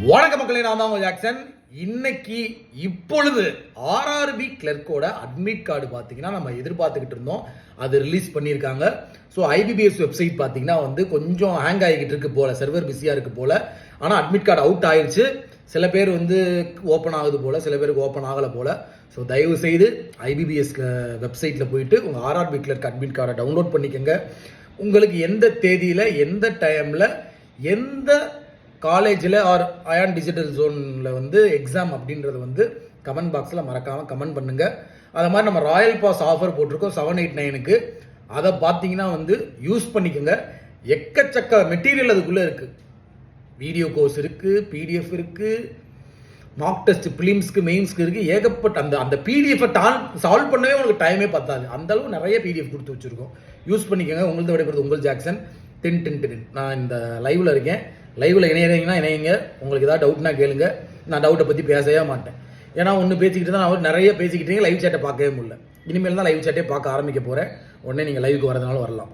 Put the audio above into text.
வணக்க மக்களே, நான் தான் ஜாக்சன். இன்னைக்கு இப்பொழுது ஆர்ஆர்பி கிளர்க்கோட அட்மிட் கார்டு பார்த்தீங்கன்னா நம்ம எதிர்பார்த்துக்கிட்டு இருந்தோம். அது ரிலீஸ் பண்ணியிருக்காங்க. ஸோ ஐபிபிஎஸ் வெப்சைட் பார்த்தீங்கன்னா கொஞ்சம் ஹேங் ஆகிக்கிட்டு இருக்கு போல, சர்வர் பிஸியாக இருக்கு போல. ஆனால் அட்மிட் கார்டு அவுட் ஆயிடுச்சு. சில பேர் ஓப்பன் ஆகுது போல, சில பேருக்கு ஓப்பன் ஆகலை போல. ஸோ தயவு செய்து ஐபிபிஎஸ் வெப்சைட்டில் போயிட்டு உங்கள் ஆர்ஆர்பி கிளர்க் அட்மிட் கார்டை டவுன்லோட் பண்ணிக்கோங்க. உங்களுக்கு எந்த தேதியில், எந்த டைமில், எந்த காலேஜில் ஆர் அயான் டிஜிட்டல் ஜோனில் எக்ஸாம் அப்படின்றது கமெண்ட் பாக்ஸில் மறக்காமல் கமெண்ட் பண்ணுங்கள். அது மாதிரி நம்ம ராயல் பாஸ் ஆஃபர் போட்டிருக்கோம் 789க்கு. அதை பார்த்தீங்கன்னா யூஸ் பண்ணிக்கோங்க. எக்கச்சக்க மெட்டீரியல் அதுக்குள்ளே இருக்குது. வீடியோ கோர்ஸ் இருக்குது, பிடிஎஃப் இருக்குது, மார்க் டெஸ்ட் பிலிம்ஸ்க்கு மெயின்ஸ்க்கு இருக்குது. ஏகப்பட்ட அந்த பிடிஎஃபை சால்வ் பண்ணவே உங்களுக்கு டைமே பத்தாது. அந்தளவு நிறைய பிடிஎஃப் கொடுத்து வச்சுருக்கோம். யூஸ் பண்ணிக்கோங்க. உங்களது விடைபெறுது உங்கள் ஜாக்சன். நான் இந்த லைவில் இருக்கேன். லைவில் இணையிறீங்கன்னா இணையுங்க. உங்களுக்கு ஏதாவது டவுட்னா கேளுங்க. நான் டவுட்டை பற்றி பேசவே மாட்டேன். ஏன்னா ஒன்று பேசிக்கிட்டு தான் நான் நிறைய பேசிக்கிட்டீங்க. லைவ் சேட்டை பார்க்கவே முடியல. இனிமேல் தான் லைவ் சேட்டே பார்க்க ஆரம்பிக்க போகிறேன். உடனே நீங்கள் லைவுக்கு வரதுனால வரலாம்.